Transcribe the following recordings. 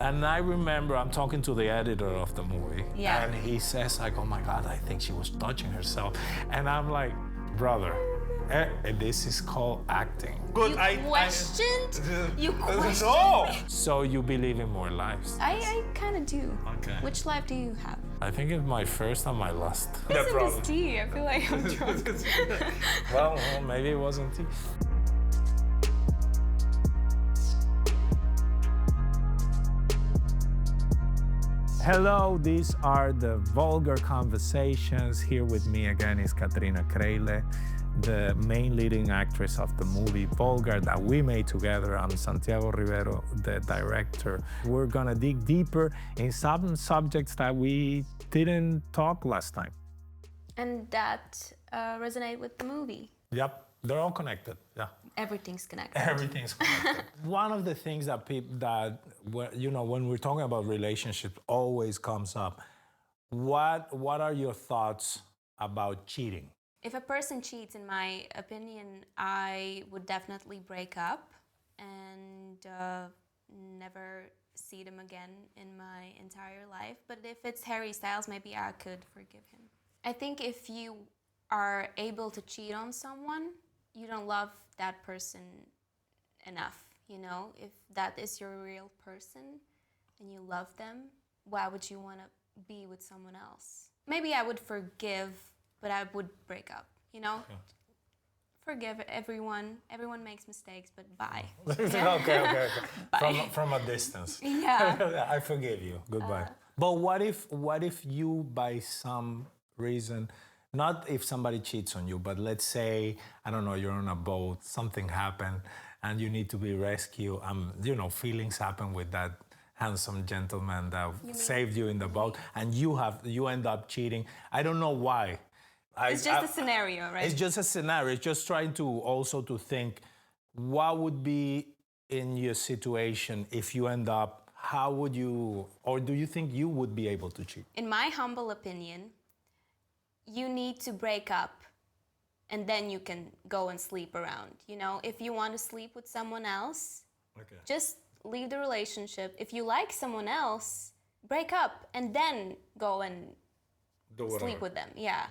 And I remember I'm talking to the editor of the movie, Yeah. and he says like, "Oh my God, I think she was touching herself," and I'm like, "Brother, this is called acting." You questioned? You questioned No. me? So you believe in more lives? I kind of do. Okay. Which life do you have? I think it's my first and my last. What's in this tea? I feel like I'm drunk. Well, maybe it wasn't tea. Hello, these are the Vulgar Conversations. Here with me again is Katrīna Kreile, the main leading actress of the movie Vulgar that we made together. I'm Santiago Rivero, the director. We're gonna dig deeper in some subjects that we didn't talk last time. And that resonate with the movie. Yep, they're all connected, yeah. Everything's connected. Everything's connected. One of the things that when we're talking about relationships always comes up. What are your thoughts about cheating? If a person cheats, in my opinion, I would definitely break up and never see them again in my entire life. But if it's Harry Styles, maybe I could forgive him. I think if you are able to cheat on someone, you don't love that person enough, you know? If that is your real person and you love them, why would you want to be with someone else? Maybe I would forgive, but I would break up, you know? Yeah. Forgive everyone. Everyone makes mistakes, but bye. Okay. Bye. From a distance. Yeah. I forgive you. Goodbye. But what if you, by some reason, not if somebody cheats on you, but let's say, I don't know, you're on a boat, something happened, and you need to be rescued. Feelings happen with that handsome gentleman that saved you in the boat, and you end up cheating. I don't know why. It's just a scenario, right? It's just a scenario. It's just trying to think, what would be in your situation if you end up, how would you, or do you think you would be able to cheat? In my humble opinion, you need to break up and then you can go and sleep around. You know, if you want to sleep with someone else, just leave the relationship. If you like someone else, break up and then go and sleep with them. Yeah.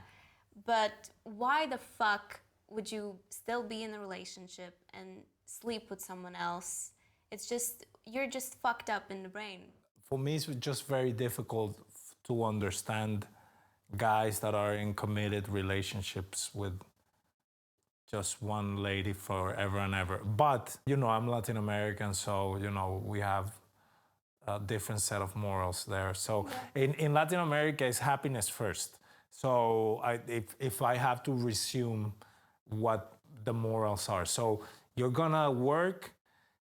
But why the fuck would you still be in a relationship and sleep with someone else? It's just, you're just fucked up in the brain. For me, it's just very difficult to understand guys that are in committed relationships with just one lady forever and ever. But, I'm Latin American, so, we have a different set of morals there. So in Latin America, it's happiness first. So if I have to resume what the morals are. So you're gonna work,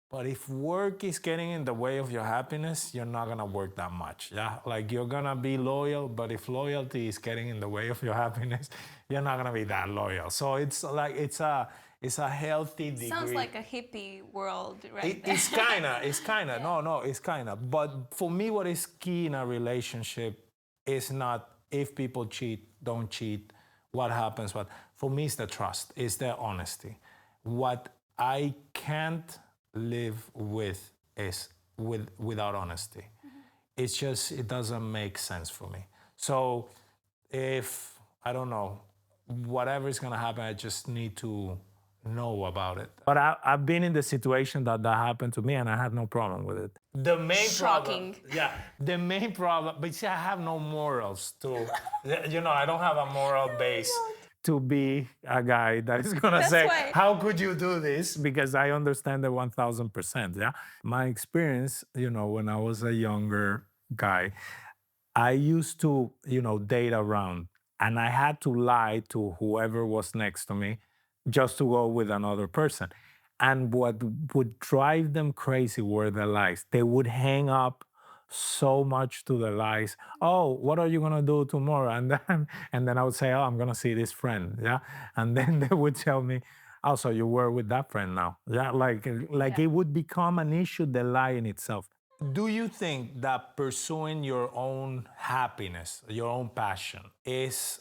but if work is getting in the way of your happiness, you're not gonna work that much, yeah? Like you're gonna be loyal, but if loyalty is getting in the way of your happiness, you're not gonna be that loyal. So it's like, it's a healthy degree. Sounds like a hippie world, right? It's kinda, yeah. No, it's kinda. But for me, what is key in a relationship is not if people cheat, don't cheat, what happens, for me, it's the trust, it's the honesty. What I can't live with is without honesty. It's just, it doesn't make sense for me. So if, I don't know, whatever is gonna happen, I just need to know about it. But I've been in the situation that happened to me and I had no problem with it. The main Shocking. the main problem, but see, I have no morals to, I don't have a moral base to be a guy that is gonna say, how could you do this? Because I understand it 1000%, yeah? My experience, when I was a younger guy, I used to, date around, and I had to lie to whoever was next to me just to go with another person. And what would drive them crazy were the lies. They would hang up so much to the lies. Oh, what are you gonna do tomorrow? And then I would say, oh, I'm gonna see this friend, yeah. And then they would tell me, oh, so you were with that friend now, yeah. Like it would become an issue, the lie in itself. Do you think that pursuing your own happiness, your own passion, is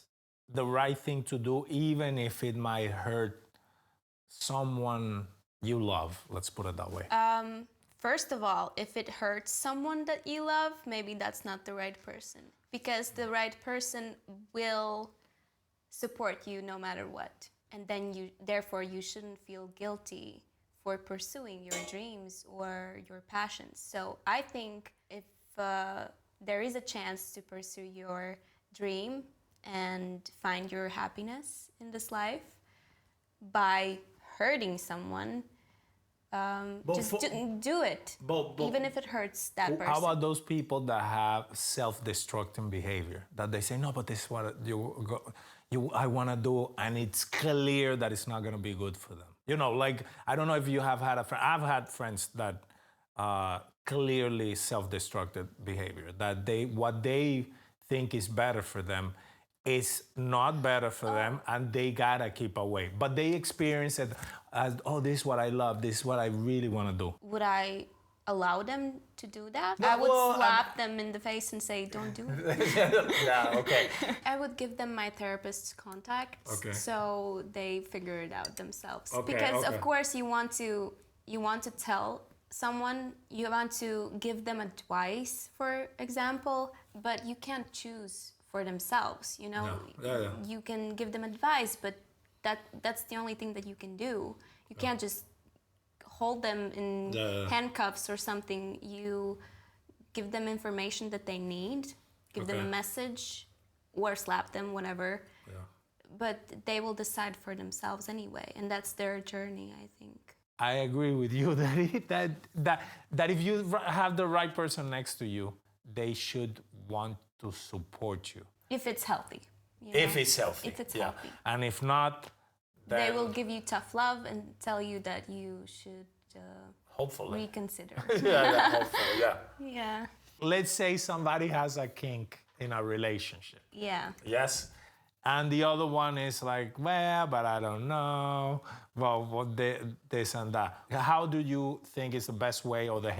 the right thing to do, even if it might hurt someone you love? Let's put it that way. First of all, if it hurts someone that you love, maybe that's not the right person. Because the right person will support you no matter what. And then therefore you shouldn't feel guilty for pursuing your dreams or your passions. So I think if there is a chance to pursue your dream and find your happiness in this life by hurting someone, do it, even if it hurts that person. How about those people that have self-destructing behavior? That they say, no, but this is what I want to do, and it's clear that it's not going to be good for them. You know, like, I don't know if you have had a friend. I've had friends that clearly self-destructive behavior, that what they think is better for them is not better for them, and they gotta keep away. But they experience it as, oh, this is what I love, this is what I really want to do. Would I allow them to do that? No, I would slap them in the face and say, don't do it. Yeah, okay. I would give them my therapist's contacts, so they figure it out themselves. Because of course you want to tell someone, you want to give them advice, for example, but you can't choose for themselves, you know. You can give them advice, but that's the only thing that you can do. You can't just hold them in handcuffs or something. You give them information that they need, give them a message, or slap them, whatever. But they will decide for themselves anyway, and that's their journey, I think. I agree with you that if you have the right person next to you, they should want to support you. If it's healthy. You know? If it's healthy. If it's healthy. And if not, then they will give you tough love and tell you that you should hopefully reconsider. Hopefully, Yeah. Let's say somebody has a kink in a relationship. Yeah. Yes? And the other one is like, well, but I don't know. Well, this and that. How do you think is the best way or the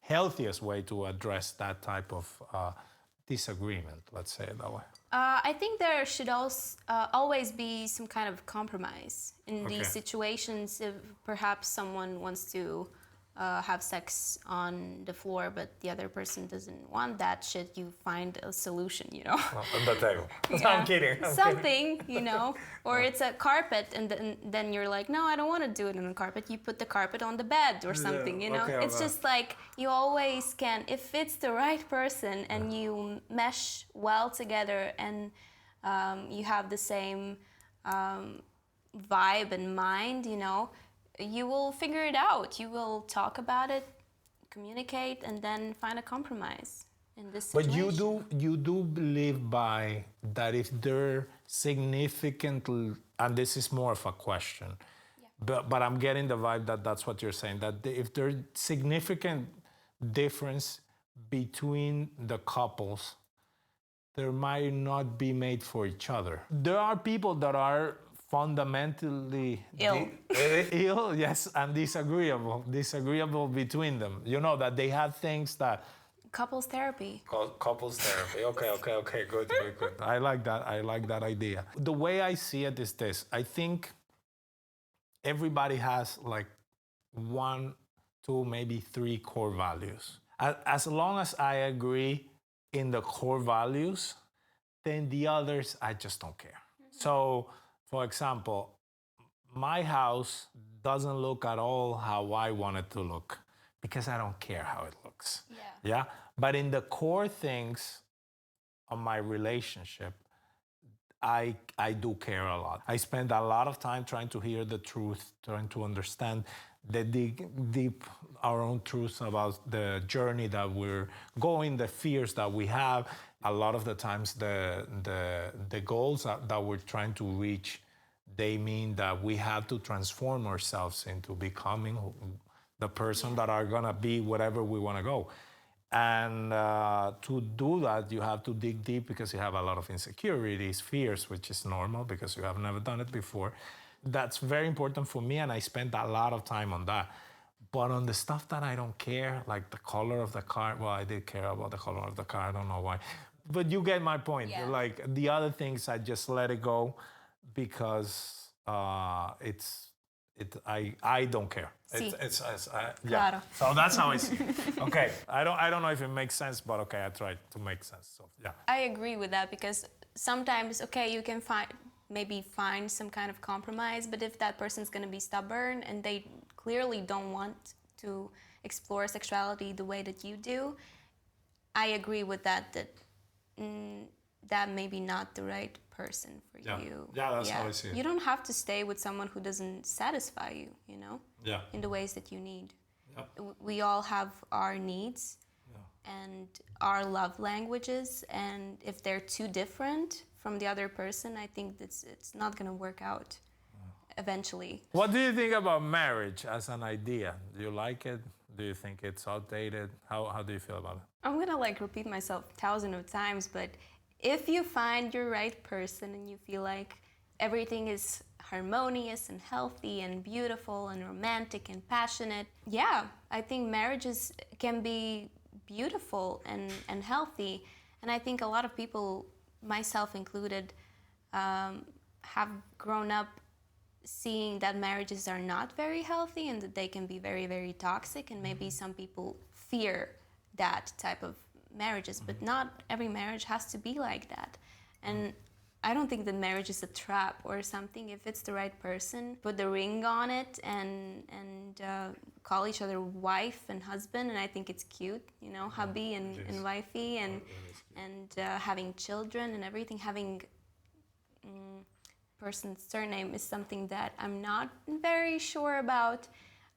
healthiest way to address that type of disagreement, let's say it that way? I think there should also always be some kind of compromise in these situations. If perhaps someone wants to have sex on the floor, but the other person doesn't want that shit, you find a solution, you know? On the table. I'm kidding. Something, you know? Or it's a carpet, and then you're like, no, I don't want to do it on the carpet. You put the carpet on the bed or something, you know? It's just like, you always can, if it's the right person and you mesh well together and you have the same vibe and mind, you know, you will figure it out. You will talk about it, communicate, and then find a compromise in this situation. But you do believe by that if they're significant, and this is more of a question, but I'm getting the vibe that that's what you're saying, that if there's significant difference between the couples, there might not be made for each other. There are people that are fundamentally ill, yes, and disagreeable between them. You know, that they have things that... Couples therapy. Couples therapy. Okay, good. I like that idea. The way I see it is this. I think everybody has like 1, 2, maybe 3 core values. As long as I agree in the core values, then the others, I just don't care. So, for example, my house doesn't look at all how I want it to look because I don't care how it looks. Yeah? But in the core things of my relationship, I do care a lot. I spend a lot of time trying to hear the truth, trying to understand the deep our own truths about the journey that we're going, the fears that we have. A lot of the times the goals that we're trying to reach, they mean that we have to transform ourselves into becoming the person that are gonna be whatever we wanna go. And to do that, you have to dig deep because you have a lot of insecurities, fears, which is normal because you have never done it before. That's very important for me, and I spend a lot of time on that. But on the stuff that I don't care, like the color of the car, well, I did care about the color of the car, I don't know why. But you get my point. Yeah. Like the other things, I just let it go because it's I don't care. Sí. Yeah. Claro. So that's how I see it. Okay. I don't know if it makes sense, but okay, I tried to make sense. So yeah. I agree with that because sometimes, okay, you can find some kind of compromise, but if that person's going to be stubborn and they clearly don't want to explore sexuality the way that you do, I agree with that that may be not the right person for you. Yeah, that's how I see it. You don't have to stay with someone who doesn't satisfy you, you know? Yeah. In the ways that you need. Yep. We all have our needs and our love languages, and if they're too different from the other person, I think it's not going to work out eventually. What do you think about marriage as an idea? Do you like it? Do you think it's outdated? How do you feel about it? I'm going to repeat myself thousands of times, but if you find your right person and you feel like everything is harmonious and healthy and beautiful and romantic and passionate, yeah, I think marriages can be beautiful and healthy. And I think a lot of people, myself included, have grown up seeing that marriages are not very healthy and that they can be very, very toxic, and maybe some people fear that type of marriages, but not every marriage has to be like that. And I don't think that marriage is a trap or something. If it's the right person, put the ring on it and call each other wife and husband, and I think it's cute, you know, hubby and wifey, and having children and everything. Having person's surname is something that I'm not very sure about.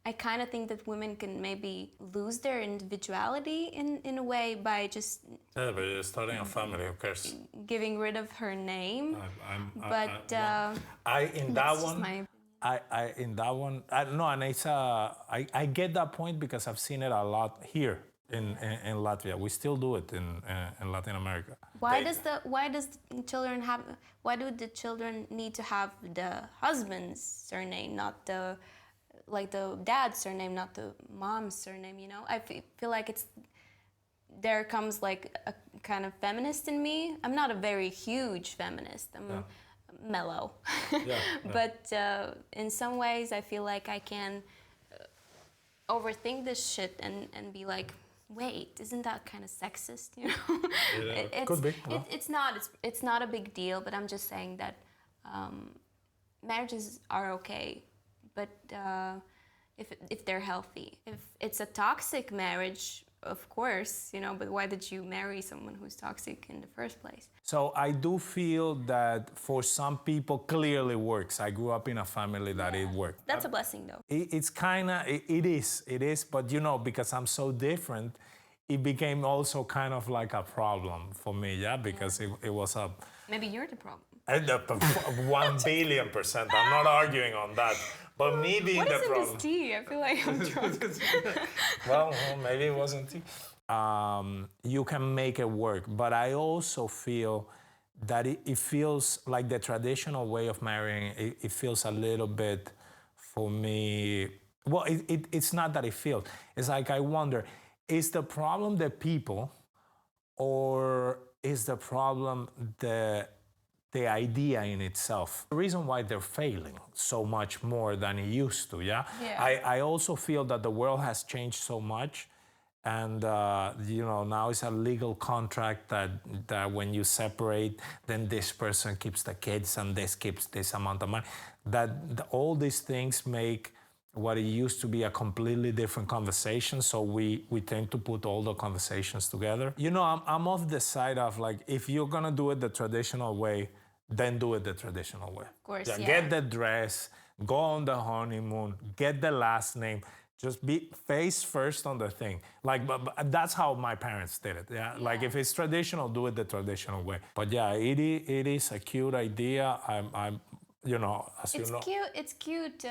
I kind of think that women can maybe lose their individuality in a way by just but you're starting a family, who cares? Giving rid of her name. And it's I get that point because I've seen it a lot here in Latvia. We still do it in Latin America. Why do the children need to have the husband's surname, not the dad's surname, not the mom's surname, you know? I feel like there comes a kind of feminist in me. I'm not a very huge feminist. I'm mellow. But in some ways, I feel like I can overthink this shit and be like, wait, isn't that kind of sexist? You know, could be. It's not a big deal, but I'm just saying that marriages are okay, but if they're healthy. If it's a toxic marriage, of course, you know, but why did you marry someone who's toxic in the first place? So I do feel that for some people clearly works. I grew up in a family that it worked. That's a blessing though. It's kind of, it is, but you know, because I'm so different, it became also kind of like a problem for me, because it was a... Maybe you're the problem. 1 billion%. I'm not arguing on that. But me being the problem... What is in this tea? I feel like I'm drunk. Well, maybe it wasn't tea. You can make it work. But I also feel that it feels like the traditional way of marrying, it feels a little bit, for me... Well, it's not that it feels. It's like I wonder, is the problem the people, or is the problem the idea in itself? The reason why they're failing so much more than it used to, I also feel that the world has changed so much, and you know, now it's a legal contract that when you separate, then this person keeps the kids and this keeps this amount of money. All these things make what it used to be a completely different conversation, so we tend to put all the conversations together. You know, I'm of the side of if you're gonna do it the traditional way, then do it the traditional way. Of course, Get the dress, go on the honeymoon, get the last name. Just be face first on the thing. But that's how my parents did it. If it's traditional, do it the traditional way. But it is a cute idea. I'm you know, as you know. It's cute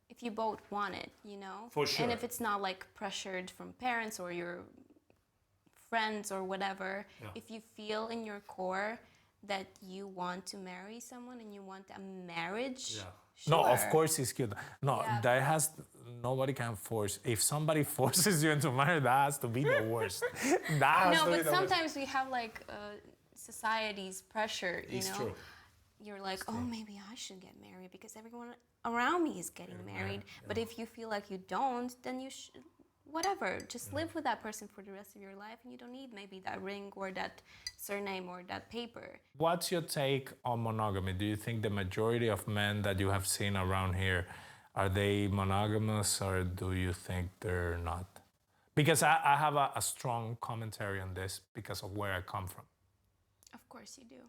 if you both want it, you know? For sure. And if it's not pressured from parents or your friends or whatever, if you feel in your core that you want to marry someone and you want a marriage, sure. No, of course it's cute. No, nobody can force. If somebody forces you into marriage, that has to be the worst. But sometimes we have society's pressure, you know? True. you're like, oh, maybe I should get married because everyone around me is getting married. But if you feel like you don't, then you should, whatever, just live with that person for the rest of your life, and you don't need maybe that ring or that surname or that paper. What's your take on monogamy? Do you think the majority of men that you have seen around here, are they monogamous, or do you think they're not? Because I have a strong commentary on this because of where I come from. Of course you do.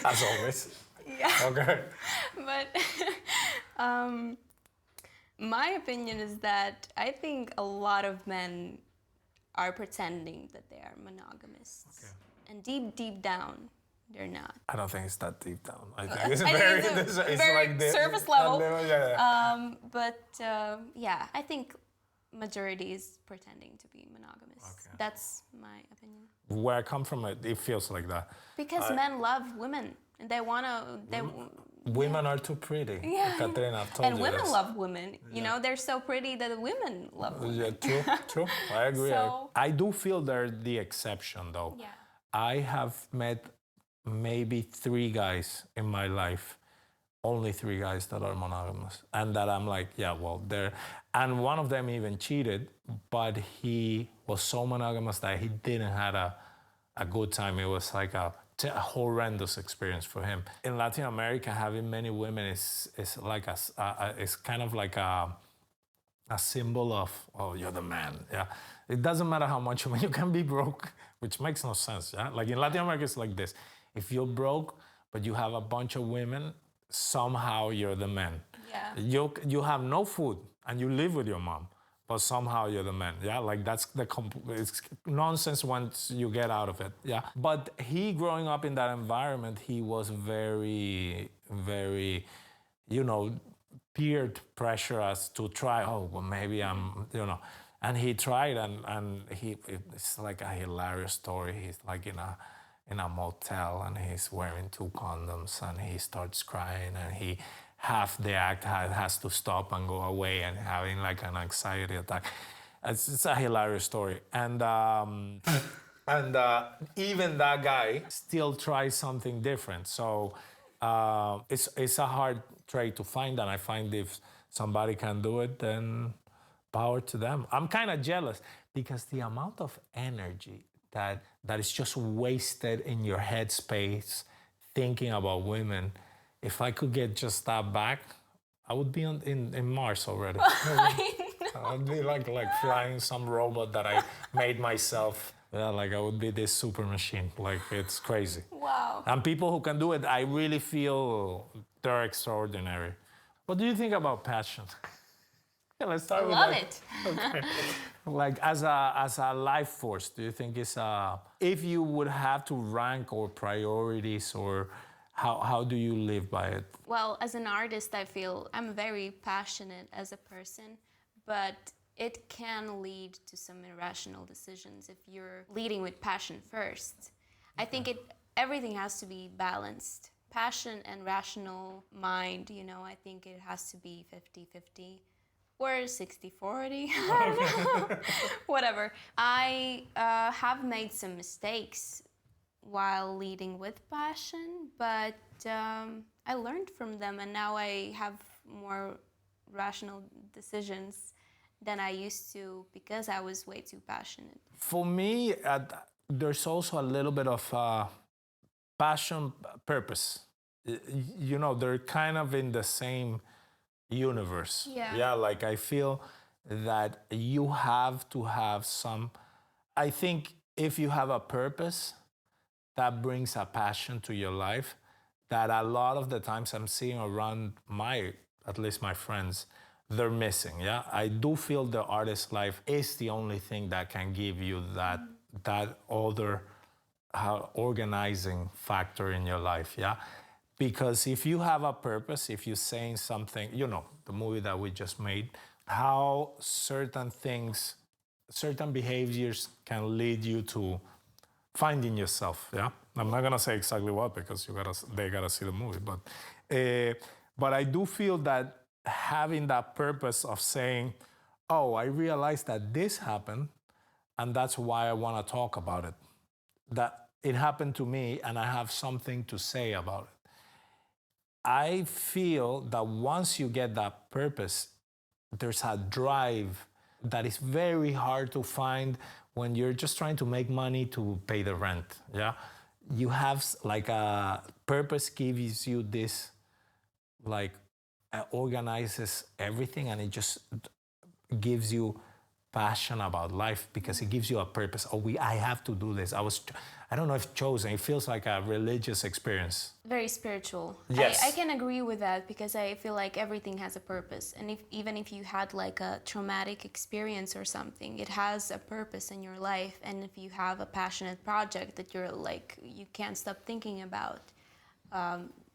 As always. Yeah. Okay. But my opinion is that I think a lot of men are pretending that they are monogamous. Okay. And deep down, they're not. I don't think it's that deep down. I think it's very like this, surface level. Yeah. Yeah, I think majority is pretending to be monogamous. Okay. That's my opinion. Where I come from, it feels like that. Because men love women, and they wanna. Women are too pretty. Yeah. Katrīna, I've told and you women this. love women. You know, they're so pretty that the women love women. Yeah, true. I agree. So, I do feel they're the exception, though. Yeah. I have met maybe 3 guys in my life, only 3 guys that are monogamous, and that I'm like, yeah, well, they're, and one of them even cheated, but he was so monogamous that he didn't have a good time. It was like a horrendous experience for him. In Latin America, having many women is like it's kind of like a symbol of, oh, you're the man. Yeah, it doesn't matter how much you can be broke, which makes no sense. Yeah, like in Latin America, it's like this: if you're broke but you have a bunch of women, somehow you're the man. Yeah. You have no food and you live with your mom, but somehow you're the man. Yeah, like that's it's nonsense once you get out of it. Yeah, but he, growing up in that environment, he was very, very, peer pressure us to try. Oh, well, maybe I'm, and he tried, and it's like a hilarious story. He's like in a motel, and he's wearing 2 condoms, and he starts crying, and half the act has to stop and go away, and having like an anxiety attack. It's a hilarious story, and even that guy still tries something different. So it's a hard trait to find, and I find if somebody can do it, then power to them. I'm kind of jealous because the amount of energy that is just wasted in your headspace thinking about women. If I could get just that back, I would be in Mars already. I would be like flying some robot that I made myself. Yeah, like I would be this super machine. Like, it's crazy. Wow. And people who can do it, I really feel they're extraordinary. What do you think about passion? Yeah, let's start with love it. Okay. Like as a life force, do you think it's if you would have to rank or priorities, or how do you live by it? Well, as an artist, I feel I'm very passionate as a person, but it can lead to some irrational decisions if you're leading with passion first. I think everything has to be balanced. Passion and rational mind, I think it has to be 50-50. Or 60-40, I don't know. Whatever. I have made some mistakes while leading with passion, but I learned from them, and now I have more rational decisions than I used to because I was way too passionate. For me, there's also a little bit of passion, purpose. They're kind of in the same universe. Yeah, like I feel that you have to have some. I think if you have a purpose, that brings a passion to your life that a lot of the times I'm seeing around at least my friends, they're missing. Yeah, I do feel the artist life is the only thing that can give you that other organizing factor in your life. Yeah. Because if you have a purpose, if you're saying something, the movie that we just made, how certain things, certain behaviors can lead you to finding yourself, yeah? I'm not gonna say exactly what because they gotta see the movie, but I do feel that having that purpose of saying, oh, I realized that this happened, and that's why I wanna talk about it. it happened to me and I have something to say about it. I feel that once you get that purpose, there's a drive that is very hard to find when you're just trying to make money to pay the rent. Yeah, you have like a purpose gives you this, like, organizes everything, and it just gives you passion about life because it gives you a purpose. I have to do this. I don't know if chosen. It feels like a religious experience. Very spiritual. Yes. I can agree with that because I feel like everything has a purpose. And even if you had like a traumatic experience or something, it has a purpose in your life. And if you have a passionate project that you're like, you can't stop thinking about,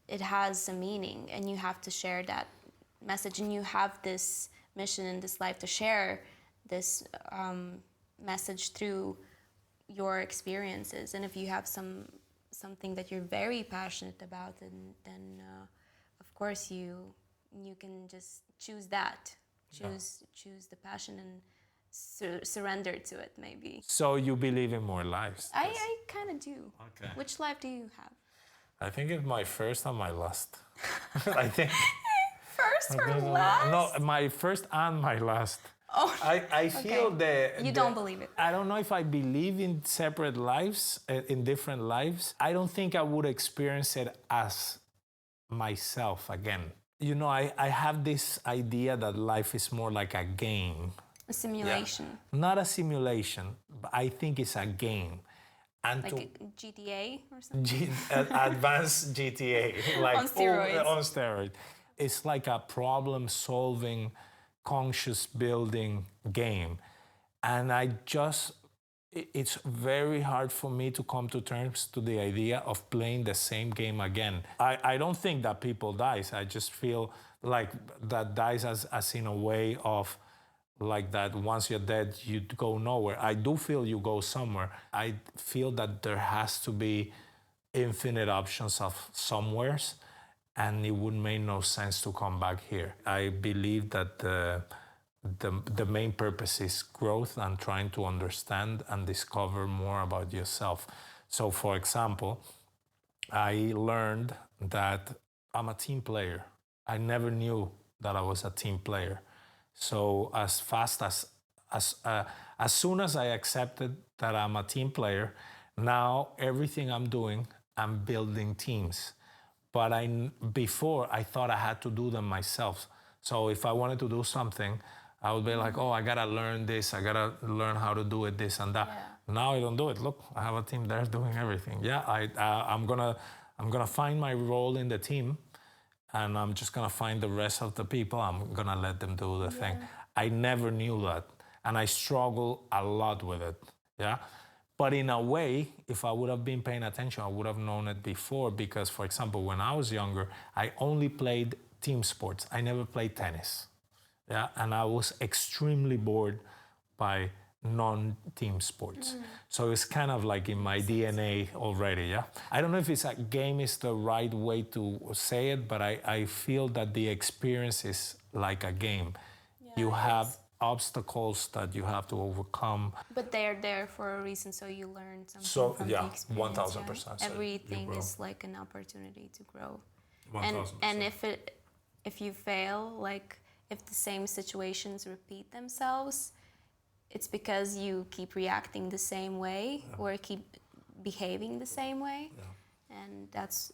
it has a meaning, and you have to share that message. And you have this mission in this life to share this message through your experiences. And if you have something that you're very passionate about, then of course you can just choose that, choose the passion and surrender to it, maybe. So you believe in more lives? I kind of do. Okay. Which life do you have? I think it's my first and my last. I think. First or last? No, my first and my last. Oh, I feel that... You don't believe it. I don't know if I believe in separate lives, in different lives. I don't think I would experience it as myself again. You know, I have this idea that life is more like a game. A simulation. Yeah. Not a simulation, but I think it's a game. And like a GTA or something? Advanced GTA. Like on steroids. On steroids. It's like a problem-solving, conscious building game. And it's very hard for me to come to terms to the idea of playing the same game again. I don't think that people dies. I just feel like that dies as in a way of like that once you're dead, you go nowhere. I do feel you go somewhere. I feel that there has to be infinite options of somewheres, and it would make no sense to come back here. I believe that the main purpose is growth and trying to understand and discover more about yourself. So, for example, I learned that I'm a team player. I never knew that I was a team player. So as soon as I accepted that I'm a team player, now everything I'm doing, I'm building teams. But before, I thought I had to do them myself. So if I wanted to do something, I would be like, oh, I gotta learn this, I gotta learn how to do it, this and that. Yeah. Now I don't do it. Look, I have a team there doing everything. Yeah, I'm gonna find my role in the team, and I'm just gonna find the rest of the people. I'm gonna let them do the thing. I never knew that, and I struggle a lot with it. Yeah. But in a way, if I would have been paying attention, I would have known it before, because, for example, when I was younger, I only played team sports. I never played tennis. Yeah, and I was extremely bored by non-team sports. So it's kind of like in my DNA already, yeah? I don't know if it's a game is the right way to say it, but I feel that the experience is like a game. Yeah, you have obstacles that you have to overcome. But they're there for a reason, so you learn something from the experience. 1000%. Yeah? Everything is like an opportunity to grow. 1000%. And if you fail, like if the same situations repeat themselves, it's because you keep reacting the same way or keep behaving the same way. Yeah. And that's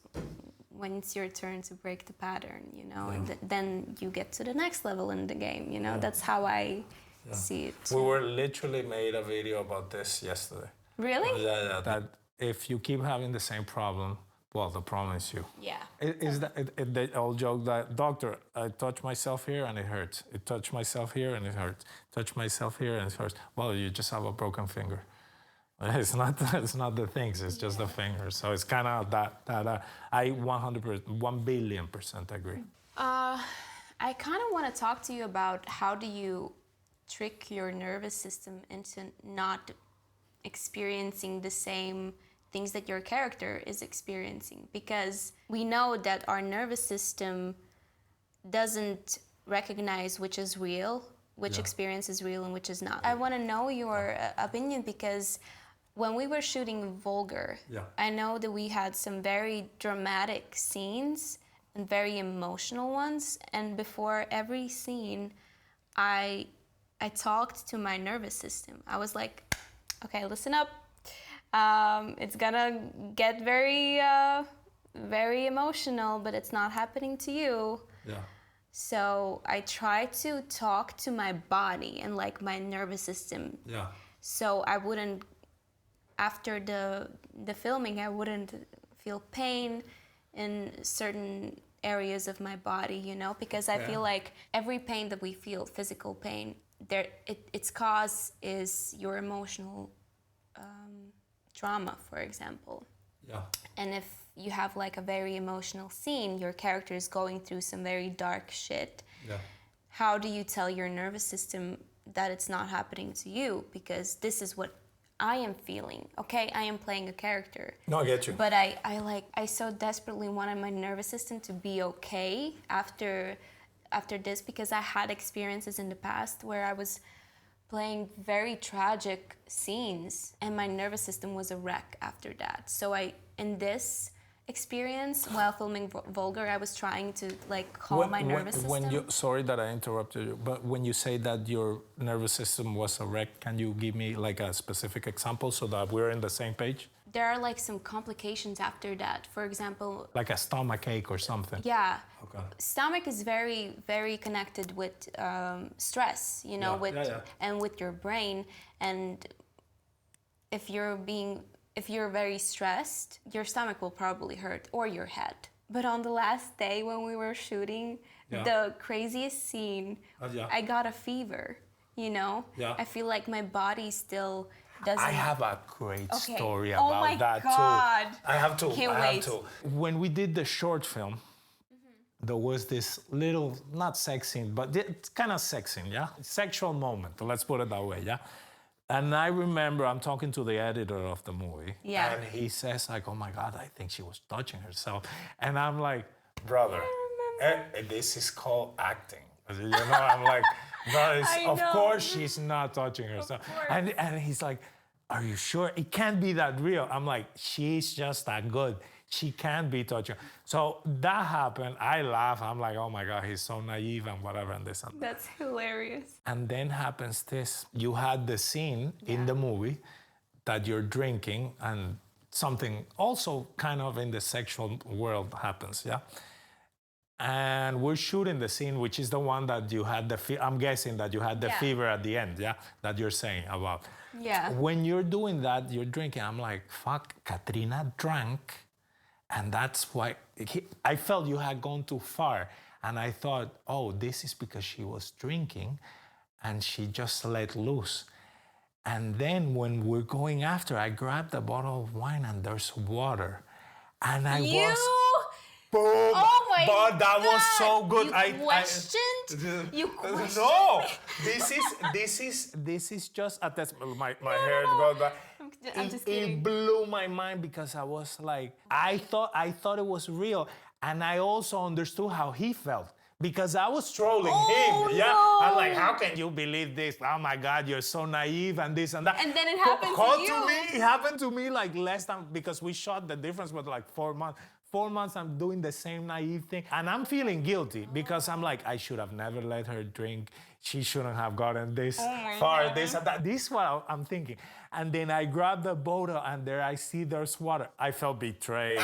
when it's your turn to break the pattern, you know, and then you get to the next level in the game, you know. That's how I see it. We were literally made a video about this yesterday. Really? Yeah. That if you keep having the same problem, well, the problem is you. Yeah. Is that the old joke that, doctor, I touch myself here and it hurts. I touch myself here and it hurts. Touch myself here and it hurts. Well, you just have a broken finger. It's not the things, it's just the fingers. So it's kind of that I 100%, 1,000,000,000% agree. I kind of want to talk to you about how do you trick your nervous system into not experiencing the same things that your character is experiencing, because we know that our nervous system doesn't recognize which is real, which experience is real and which is not. I want to know your opinion, because when we were shooting Vulgar, I know that we had some very dramatic scenes and very emotional ones. And before every scene, I talked to my nervous system. I was like, okay, listen up. It's gonna get very, very emotional, but it's not happening to you. Yeah. So I try to talk to my body and like my nervous system. Yeah. So I wouldn't, after the filming, I wouldn't feel pain in certain areas of my body, you know, because I feel like every pain that we feel, physical pain, its cause is your emotional trauma, for example. Yeah. And if you have like a very emotional scene, your character is going through some very dark shit. Yeah. How do you tell your nervous system that it's not happening to you? Because this is what I am feeling. Okay, I am playing a character. No, I get you. But I so desperately wanted my nervous system to be okay after this, because I had experiences in the past where I was playing very tragic scenes and my nervous system was a wreck after that. So in this experience, while filming Vulgar, I was trying to like calm my nervous system. Sorry that I interrupted you, but when you say that your nervous system was a wreck, can you give me like a specific example so that we're in the same page? There are like some complications after that. For example, like a stomach ache or something. Yeah. Okay. Stomach is very, very connected with stress, you know, and with your brain. And if you're very stressed, your stomach will probably hurt, or your head. But on the last day when we were shooting the craziest scene, I got a fever, you know? Yeah. I feel like my body still doesn't... I have a great story oh about my that God. too. I have to. Can't wait. When we did the short film, there was this little, not sex scene, but it's kind of sex scene, yeah? Sexual moment, let's put it that way, yeah? And I remember I'm talking to the editor of the movie, and he says like, oh my God, I think she was touching herself. And I'm like, brother, this is called acting. You know, I'm like, of course she's not touching herself. And he's like, are you sure? It can't be that real. I'm like, she's just that good. She can't be touching. So that happened. I laugh. I'm like, oh my God, he's so naive and whatever and this and that. That's hilarious. And then happens this. You had the scene in the movie that you're drinking and something also kind of in the sexual world happens, yeah? And we're shooting the scene, which is the one that you had I'm guessing that you had the fever at the end, yeah? That you're saying about. Yeah. When you're doing that, you're drinking, I'm like, fuck, Katrina drank. And that's why I felt you had gone too far. And I thought, oh, this is because she was drinking and she just let loose. And then when we're going after, I grabbed a bottle of wine and there's water. And I was... Boom! Oh my God! But that was so good. You questioned? No! This is just a test. My hair goes back. I'm just kidding. It blew my mind because I was like, I thought it was real. And I also understood how he felt. Because I was trolling him, yeah? No. I'm like, how can you believe this? Oh my God, you're so naive and this and that. And then it happened to you. It happened to me like less than, because we shot, the difference was like 4 months. 4 months I'm doing the same naive thing. And I'm feeling guilty because I'm like, I should have never let her drink. She shouldn't have gotten this far, this and that. This is what I'm thinking. And then I grabbed the bottle and there I see there's water. I felt betrayed.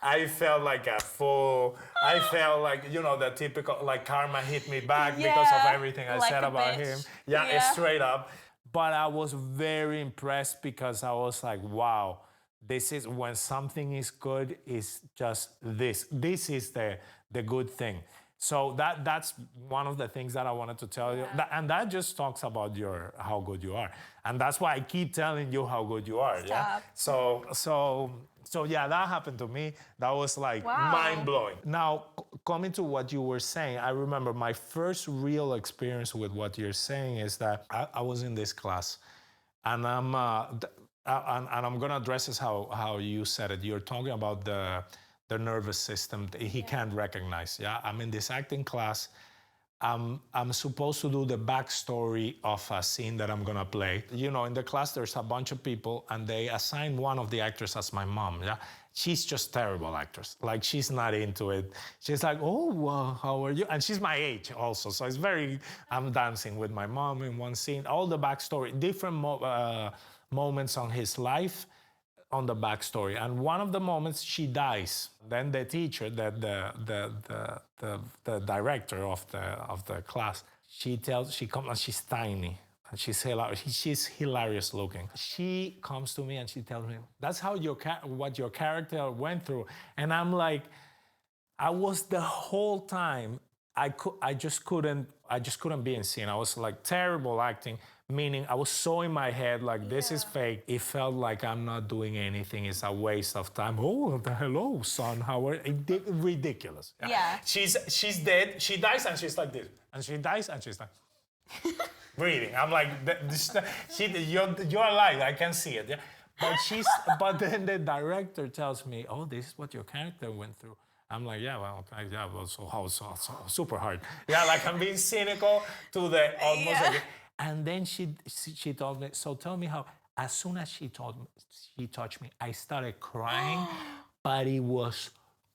I felt like a fool. I felt like, you know, the typical, like karma hit me back because of everything I said about him. Yeah, straight up. But I was very impressed because I was like, wow, this is when something is good, it's just this. This is the good thing. So that's one of the things that I wanted to tell you. And that just talks about how good you are. And that's why I keep telling you how good you are. Stop. Yeah. So yeah, that happened to me. That was like mind-blowing. Now, coming to what you were saying, I remember my first real experience with what you're saying is that I was in this class, and I'm gonna address this how you said it. You're talking about the nervous system he can't recognize. Yeah, I'm in this acting class, I'm supposed to do the backstory of a scene that I'm gonna play. You know, in the class, there's a bunch of people, and they assign one of the actors as my mom. Yeah, she's just terrible actress. Like, she's not into it. She's like, oh, how are you? And she's my age also, so it's very. I'm dancing with my mom in one scene. All the backstory, different moments on his life, on the backstory. And one of the moments, she dies. Then the teacher, the director of the class, she comes, and she's tiny. And she's hilarious looking. She comes to me and she tells me, that's how what your character went through. And I'm like, I was the whole time, I just couldn't be in scene. I was like terrible acting, meaning I was so in my head, like, this is fake. It felt like I'm not doing anything. It's a waste of time. Oh, hello, son. How are you? Ridiculous. Yeah. She's dead. She dies and she's like this. And she dies and she's like breathing. I'm like, you're alive. I can see it. Yeah. But then the director tells me, oh, this is what your character went through. I'm like, yeah, well, so super hard. Yeah, like, I'm being cynical to the almost. Like, and then she told me, so tell me how. As soon as she touched me, I started crying, but it was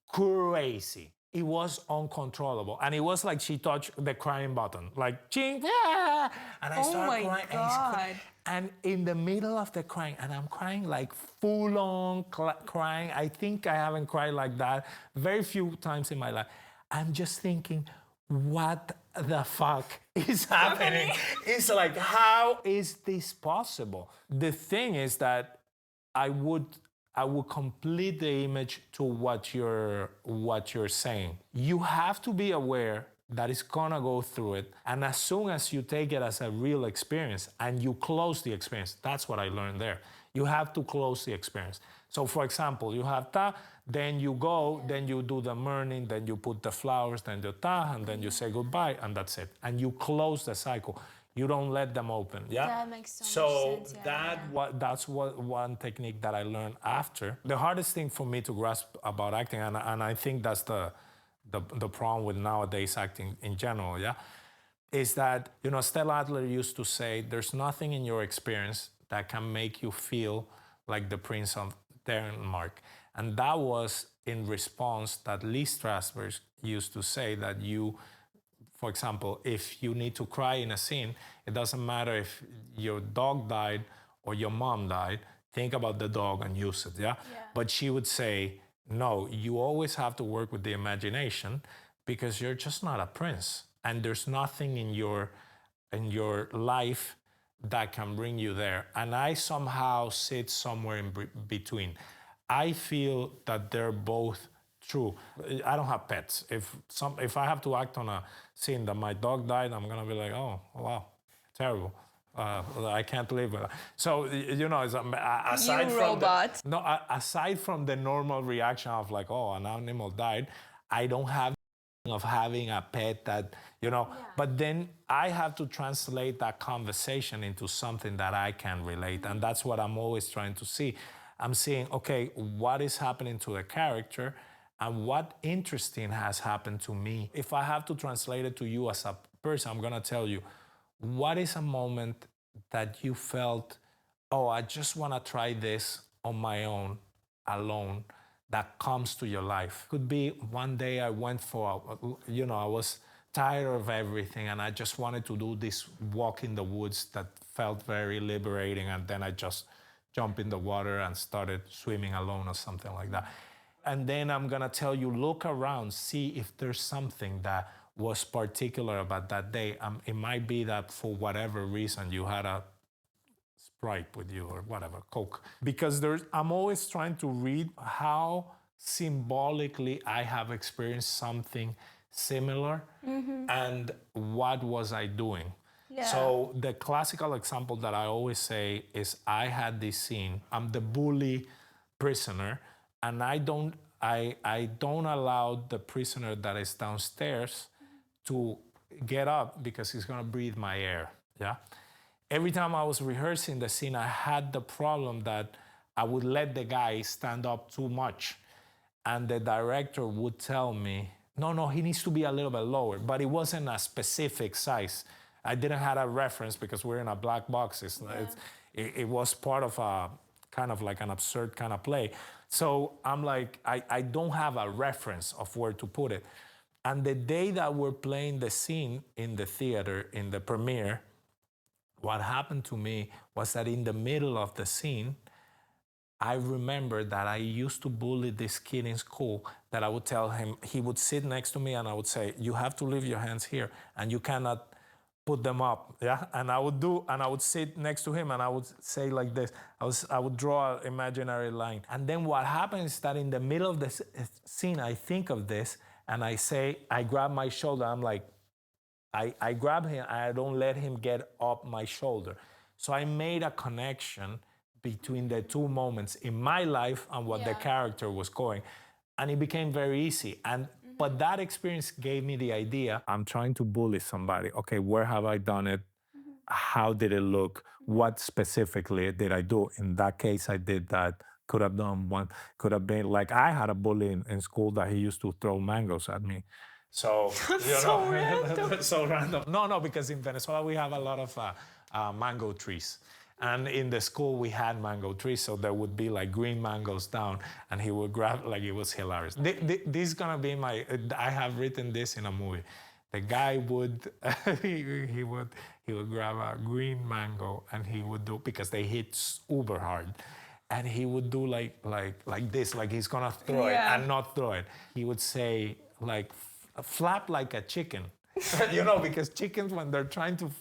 crazy. It was uncontrollable, and it was like she touched the crying button, like, ching, yeah, and I started crying. Oh my God. And in the middle of the crying, and I'm crying like full-on crying. I think I haven't cried like that very few times in my life. I'm just thinking, what the fuck is happening? It's like, how is this possible? The thing is that I would complete the image to what you're saying. You have to be aware that is gonna go through it, and as soon as you take it as a real experience and you close the experience, that's what I learned there. You have to close the experience. So, for example, you have ta, then you go, then you do the mourning, then you put the flowers, then you ta, and then you say goodbye, and that's it. And you close the cycle. You don't let them open. Yeah. That makes so much sense. That's one technique that I learned after. The hardest thing for me to grasp about acting, and I think that's the problem with nowadays acting in general, yeah, is that, you know, Stella Adler used to say, there's nothing in your experience that can make you feel like the Prince of Denmark. And that was in response that Lee Strasberg used to say that you, for example, if you need to cry in a scene, it doesn't matter if your dog died or your mom died, think about the dog and use it, yeah? But she would say, no, you always have to work with the imagination because you're just not a prince. And there's nothing in your life that can bring you there. And I somehow sit somewhere in between. I feel that they're both true. I don't have pets. If I have to act on a scene that my dog died, I'm gonna be like, oh, wow, terrible. I can't live with it. So, you know, aside aside from the normal reaction of like, oh, an animal died, I don't have of having a pet that, you know, but then I have to translate that conversation into something that I can relate. And that's what I'm always trying to see. I'm seeing, okay, what is happening to the character and what interesting has happened to me. If I have to translate it to you as a person, I'm gonna tell you, what is a moment that you felt, oh, I just wanna try this on my own, alone, that comes to your life? Could be one day I went for, you know, I was tired of everything and I just wanted to do this walk in the woods that felt very liberating, and then I just jumped in the water and started swimming alone or something like that. And then I'm gonna tell you, look around, see if there's something that was particular about that day. It might be that for whatever reason you had a Sprite with you or whatever, Coke. Because I'm always trying to read how symbolically I have experienced something similar and what was I doing. So the classical example that I always say is I had this scene, I'm the bully prisoner, and I don't allow the prisoner that is downstairs to get up because he's gonna breathe my air, yeah? Every time I was rehearsing the scene, I had the problem that I would let the guy stand up too much. And the director would tell me, no, he needs to be a little bit lower. But it wasn't a specific size. I didn't have a reference because we're in a black box. It was part of a kind of like an absurd kind of play. So I'm like, I don't have a reference of where to put it. And the day that we're playing the scene in the theater, in the premiere, what happened to me was that in the middle of the scene, I remember that I used to bully this kid in school that I would tell him, he would sit next to me and I would say, you have to leave your hands here and you cannot put them up, yeah? And I would sit next to him and I would say like this, I would draw an imaginary line. And then what happens is that in the middle of the scene, I think of this and I grab my shoulder, I'm like, I grab him and I don't let him get up my shoulder. So I made a connection between the two moments in my life and what the character was going. And it became very easy. But that experience gave me the idea, I'm trying to bully somebody. Okay, where have I done it? How did it look? What specifically did I do? In that case, I did that. Could have been like I had a bully in school that he used to throw mangoes at me. So, so random. So random. No, because in Venezuela we have a lot of mango trees. And in the school we had mango trees, so there would be like green mangoes down, and he would grab, like it was hilarious. This is gonna be I have written this in a movie. The guy would, he would grab a green mango and he would do, because they hit uber hard, and he would do like this, like he's gonna throw it and not throw it. He would say like, flap like a chicken, because chickens, when they're trying to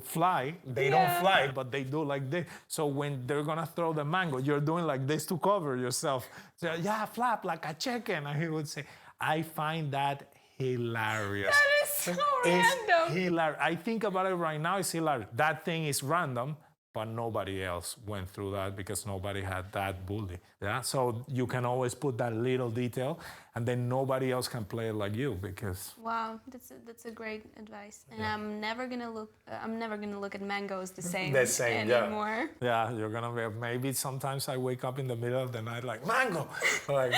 fly, they don't fly, but they do like this. So when they're gonna throw the mango, you're doing like this to cover yourself. So, flap like a chicken. And he would say, I find that hilarious. That is so random. Hilarious. I think about it right now, it's hilarious. That thing is random, but nobody else went through that because nobody had that bully. Yeah, so you can always put that little detail, and then nobody else can play it like you because. Wow, that's a great advice. And I'm never gonna look at mangoos the same anymore. Yeah, you're gonna be. Maybe sometimes I wake up in the middle of the night like mango, like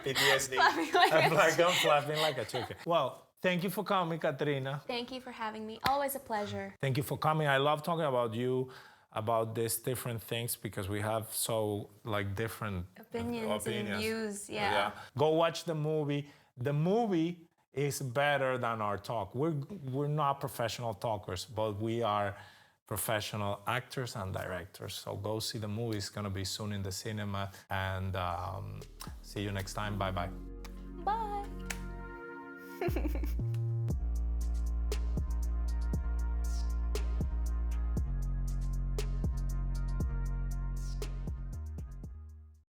PTSD. I'm flapping like a chicken. Well. Thank you for coming, Katrina. Thank you for having me. Always a pleasure. Thank you for coming. I love talking about you, about these different things, because we have so different opinions and views. Yeah. Go watch the movie. The movie is better than our talk. We're not professional talkers, but we are professional actors and directors. So go see the movie. It's gonna be soon in the cinema. And see you next time. Bye-bye. Bye.